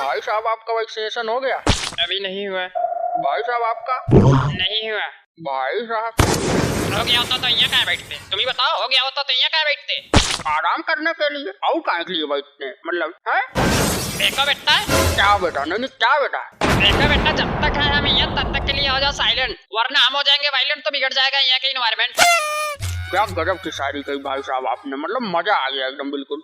भाई साहब आपका वैक्सीनेशन हो गया? अभी नहीं हुआ। भाई साहब आपका? नहीं हुआ। भाई साहब हो गया होता तो यहाँ क्या बैठते? तुम ही बताओ, हो गया होता तो यहाँ क्या बैठते? आराम करने के लिए और काहे के लिए बैठते मतलब है? देखो बेटा, क्या बेटा? नहीं क्या बेटा? देखो बेटा, जब तक है हम यहाँ तब तक के लिए हो जाओ साइलेंट, वरना हम हो जाएंगे वायलेंट तो बिगड़ जाएगा यहाँ के इन्वायरमेंट। क्या गजब की शायरी कही भाई साहब आपने, मतलब मजा आ गया एकदम बिल्कुल।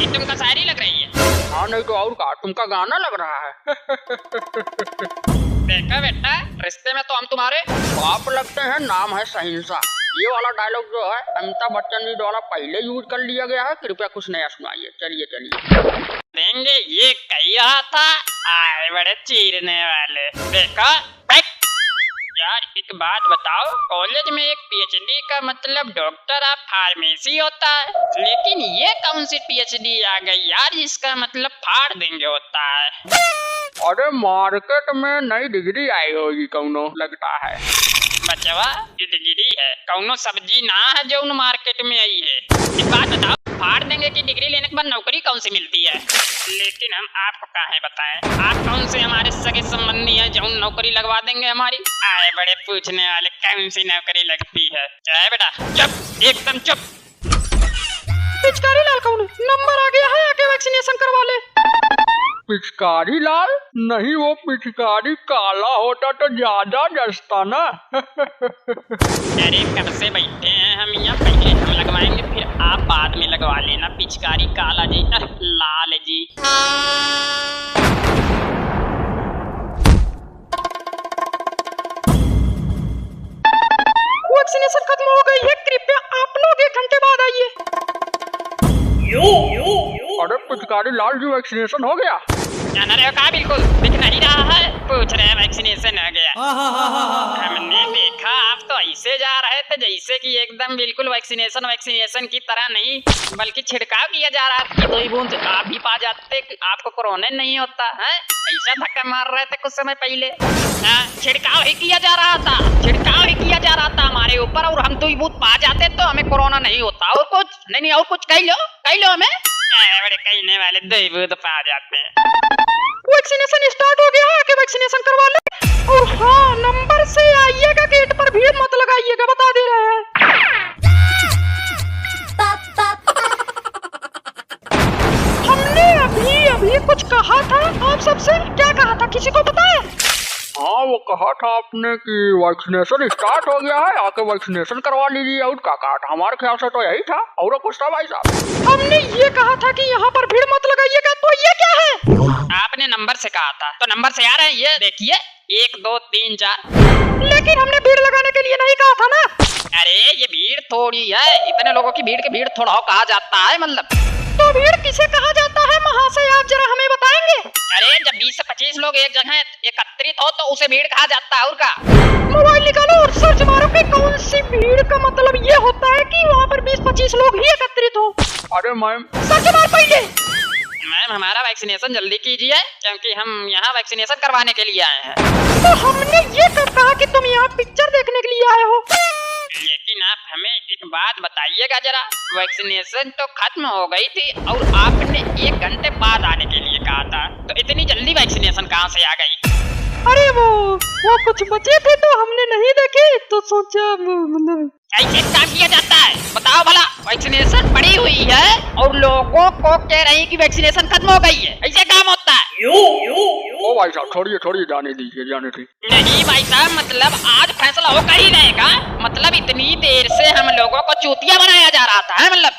ये तुमका शायरी लग रही है? हाँ नहीं तो और का, तुमका गाना लग रहा है। देखो बेटा, रिश्ते में तो हम तुम्हारे बाप लगते हैं, नाम है सहिंसा। ये वाला डायलॉग जो है अमिताभ बच्चन जी द्वारा पहले यूज कर लिया गया है, कृपया कुछ नया सुनाइए। चलिए देंगे, ये कहा था आए बड़े चीरने वाले। देखो यार, एक बात बताओ, कॉलेज में एक पीएचडी का मतलब डॉक्टर ऑफ फार्मेसी होता है, लेकिन ये कौन सी पीएचडी आ गई यार जिसका मतलब फाड़ देंगे होता है। अरे मार्केट में नई डिग्री आई होगी कौनो, लगता है। बचवा, ये डिग्री है, कौनो सब्जी ना है जो उन मार्केट में आई है। एक बात बताओ, फाड़ देंगे कि डिग्री लेने के बाद नौकरी कौन सी मिलती है? लेकिन हम आपको काहे बताएं, आप कौन से हमारे सगे संबंधी हैं जो नौकरी लगवा देंगे हमारी? आए बड़े पूछने वाले, कौन सी नौकरी लगती है? क्या है बेटा? चुप, एकदम चुप। पिचकारी लाल कौन है? नंबर आ गया है, आके वैक्सीनेशन करवा ले। पिचकारी लाल नहीं, वो पिचकारी काला होता तो ज्यादा जचता ना। अरे कब से बैठे हैं हम यहाँ, पहले हम लगवाएंगे फिर आप बाद में लगवा लेना। पिचकारी काला जी, लाल जी। वैक्सीनेशन खत्म हो गई है, कृपया आप लोग 1 घंटे बाद आइए। अरे पिचकारी लाल जी वैक्सीनेशन हो गया? जाना रहे का बिल्कुल दिख नहीं रहा है, पूछ रहे हैं वैक्सीनेशन हो गया। हमने देखा आप तो ऐसे जा रहे थे जैसे कि एकदम बिल्कुल वैक्सीनेशन की तरह नहीं, बल्कि छिड़काव किया जा रहा था कि 2 बूंद आप भी पा जाते, आपको कोरोना नहीं होता है। ऐसा धक्का मार रहे थे कुछ समय पहले। छिड़काव ही किया जा रहा था हमारे ऊपर, और हम 2 बूंद पा जाते तो हमें कोरोना नहीं होता। और कुछ नहीं, और कुछ कह लो हमें। बड़े कहने वाले, 2 बूंद पा जाते हैं। वैक्सीनेशन स्टार्ट हो गया है, आके वैक्सीनेशन करवा ले। और हाँ, नंबर से आइएगा, गेट पर भीड़ मत लगाइएगा, बता दे रहे हैं। हमने अभी कुछ कहा था आप सबसे, क्या कहा था किसी को पता है? हाँ वो कहा था आपने कि वैक्सीनेशन स्टार्ट हो गया है, आके वैक्सीनेशन करवा लीजिए। और क्या कहा था? हमारे ख्याल से तो यही था, और कुछ था भाई साहब? हमने ये कहा था कि यहाँ पर भीड़ मत लगाइएगा, तो ये क्या है? आपने नंबर से कहा था, तो नंबर से आ रहे हैं, ये देखिए 1 2 3 4। लेकिन हमने भीड़ लगाने के लिए नहीं कहा था ना। अरे ये भीड़ थोड़ी है, इतने लोगों की भीड़ के भीड़ थोड़ा कहा जाता है मतलब। तो भीड़ किसे कहा जाता है महाशय, आप जरा हमें बताएंगे? अरे जब 20 से 25 लोग एक जगह एकत्रित हो तो उसे भीड़ कहा जाता है। और का मोबाइल निकालो और सर्च मारो कि कौन सी भीड़ का मतलब ये होता है कि वहाँ पर 20-25 लोग ही एकत्रित हो। अरे मैम, सर्च मार पहले। मैम हमारा वैक्सीनेशन जल्दी कीजिए, क्योंकि हम यहाँ वैक्सीनेशन करवाने के लिए आए हैं। तो हमने ये कब कहा कि तुम यहाँ पिक्चर देखने के लिए आए हो? लेकिन आप हमें एक बात बताइएगा जरा, वैक्सीनेशन तो खत्म हो गई थी और आपने 1 घंटे बाद आने के लिए कहा था, तो इतनी जल्दी वैक्सीनेशन कहाँ से आ गई? अरे वो कुछ बचे थे तो हमने नहीं देखे, तो सोचा ऐसे काम किया जाता है। बताओ भला, वैक्सीनेशन पड़ी हुई है और लोगों को कह रही है कि वैक्सीनेशन खत्म हो गई है, ऐसे काम होता है? ओ भाई साहब छोड़िए, जाने दीजिए। नहीं भाई साहब, मतलब आज फैसला होकर ही रहेगा। मतलब इतनी देर से हम लोगों को चूतिया बनाया जा रहा था, है मतलब?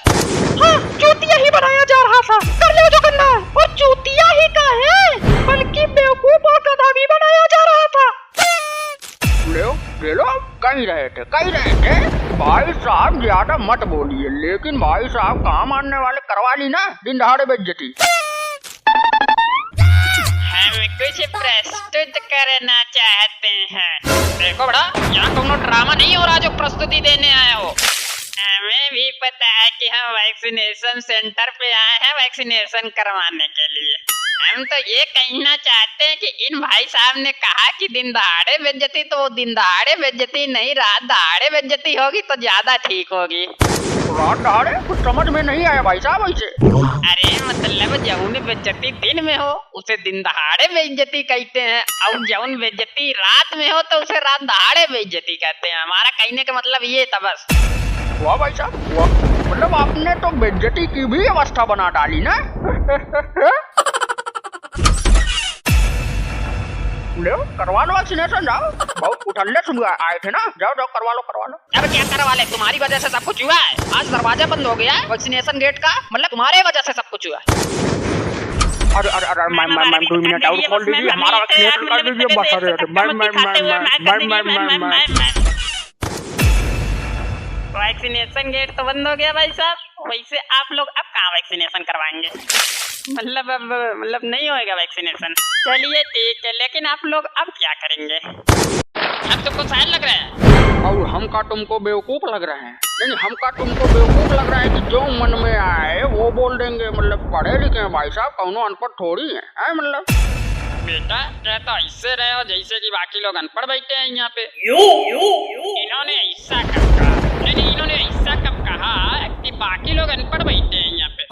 हाँ, चूतिया ही बनाया जा रहा था, कर लो जो करना है। और चूतिया ही का है, बल्कि बेवकूफ और गधा भी बनाया जा रहा था। ले लो, कहीं रहे थे भाई साहब, ज्यादा मत बोलिए। लेकिन भाई साहब कहाँ मानने वाले, करवा ली ना, दिन दहाड़े बेइज्जती। हम कुछ प्रस्तुत करना चाहते हैं। देखो बड़ा, यहाँ कोनो ड्रामा नहीं हो रहा जो प्रस्तुति देने आए हो। हमें भी पता है कि हम वैक्सीनेशन सेंटर पे आए हैं वैक्सीनेशन करवाने के लिए। हम तो ये कहना चाहते हैं कि इन भाई साहब ने कहा कि दिन दहाड़े बेइज्जती, तो वो दिन दहाड़े बेइज्जती नहीं, रात दहाड़े बेइज्जती होगी तो ज्यादा ठीक होगी। रात दहाड़े कुछ समझ में नहीं आया भाई साहब ऐसे। अरे मतलब जौन जौन बेइज्जती दिन में हो उसे दिन दहाड़े बेइज्जती कहते हैं, और जौन बेइज्जती रात में हो तो उसे रात दहाड़े बेइज्जती कहते हैं। हमारा कहने का मतलब ये था बस। वाह भाई साहब वाह, मतलब आपने तो बेइज्जती की भी अवस्था बना डाली ना। ले करवा लो वैक्सीनेशन, जाओ बहुत उठल्ले सुन आए थे ना, जाओ जाओ करवा लो करवा लो। अब क्या करवा ले, तुम्हारी वजह से सब कुछ हुआ है। आज दरवाजा बंद हो गया है वैक्सीनेशन गेट का, मतलब तुम्हारे वजह से सब कुछ हुआ है। अरे अरे अरे मैम 2 मिनट और खोल दीजिए, हमारा वैक्सीनेशन कर दीजिए बस। अरे वैक्सीनेशन गेट तो बंद हो गया भाई साहब, वैसे आप लोग अब कहाँ वैक्सीनेशन करवाएंगे? मतलब नहीं होएगा वैक्सीनेशन। चलिए ठीक है, लेकिन आप लोग अब क्या करेंगे? अब तुमको शायद लग रहा है और हम का तुमको बेवकूफ लग रहे हैं? नहीं हम का तुमको बेवकूफ लग रहा है कि जो मन में आए वो बोल देंगे? मतलब पढ़े लिखे हैं भाई साहब, कौनो अनपढ़ थोड़ी है मतलब। बेटा क्या तो ऐसे रहे हो जैसे कि बाकी लोग अनपढ़ बैठे हैं यहाँ पे। इन्होंने ऐसा कब कहा? नहीं इन्होंने ऐसा कब कहा कि बाकी लोग अनपढ़ बैठे हैं यहाँ पे?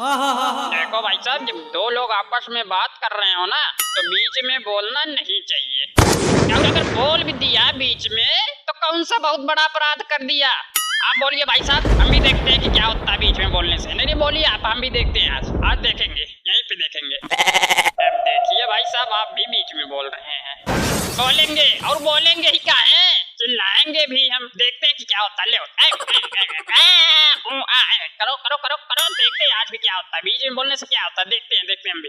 देखो भाई साहब, जब दो लोग आपस में बात कर रहे हो ना तो बीच में बोलना नहीं चाहिए, और अगर बोल भी दिया बीच में तो कौन सा बहुत बड़ा अपराध कर दिया। आप बोलिए भाई साहब, हम भी देखते हैं कि क्या होता है बीच में बोलने से। नहीं बोलिए आप, हम भी देखते हैं आज देखेंगे, यहीं पे देखेंगे। अब देखिए भाई साहब, आप भी बीच में बोल रहे हैं। बोलेंगे और बोलेंगे ही क्या है, चिल्लाएंगे भी हम, देखते हैं कि क्या होता है। ले करो करो करो करो, देखते हैं आज भी क्या होता है, बीच में बोलने से क्या होता है, देखते हैं हम भी।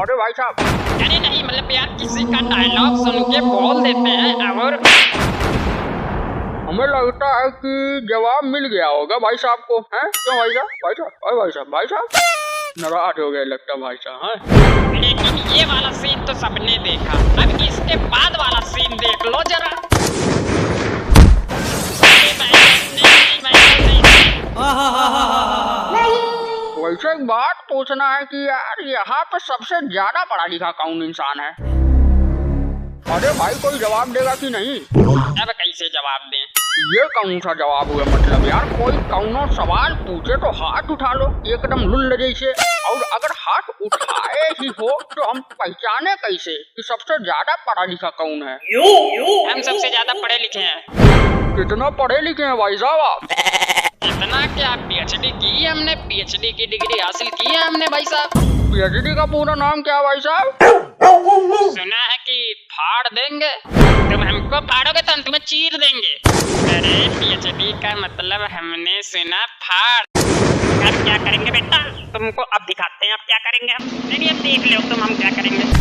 अरे भाई साहब अरे नहीं मतलब यार, किसी का डायलॉग सुन के बोल देते हैं और हमें लगता है कि जवाब मिल गया होगा भाई साहब को, हैं? क्यों भाई साहब? भाई साहब नाराज हो गए लगता भाई साहब, हैं? लेकिन ये वाला सीन तो सबने देखा, अब इसके बाद वाला सीन देख लो जरा। वैसे एक बात पूछना है कि यार यहाँ पे सबसे ज्यादा पढ़ा लिखा कौन इंसान है? अरे भाई कोई जवाब देगा कि नहीं? अब कैसे जवाब दें? ये कौन सा जवाब हुआ? मतलब यार कोई कौनो सवाल पूछे तो हाथ उठा लो एकदम लुल्ल जैसे, और अगर हाथ उठाए ही हो तो हम पहचाने कैसे कि सबसे ज्यादा पढ़ा लिखा कौन है? हम सबसे ज्यादा पढ़े लिखे हैं। कितना पढ़े लिखे हैं भाई साहब आप? इतना क्या, PhD की हमने, PhD की डिग्री हासिल की है हमने भाई साहब। PhD का पूरा नाम क्या भाई साहब? सुना है कि फाड़ देंगे, तुम हमको फाड़ोगे तो हम तुम्हें चीर देंगे। अरे PhD का मतलब हमने सुना फाड़। अब क्या करेंगे बेटा, तुमको अब दिखाते हैं अब क्या करेंगे हम। नहीं देख लो तुम हम क्या करेंगे।